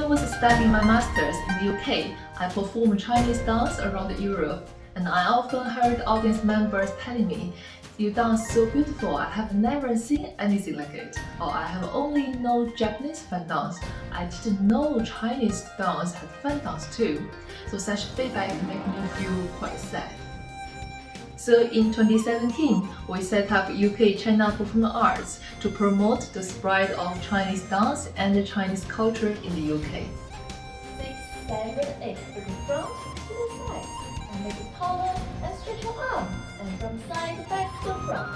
was studying my master's in the UK, I performed Chinese dance around Europe, and I often heard audience members telling me, "You dance so beautiful, I have never seen anything like it," or "I have only known Japanese fan dance. I didn't know Chinese dance had fan dance too." So such feedback made me feel quite sad. So in 2017, we set up UK China Performing Arts to promote the spread of Chinese dance and Chinese culture in the UK. 6, 7, 8 from the front to the side, and make it taller and stretch your arm, and from side back to front.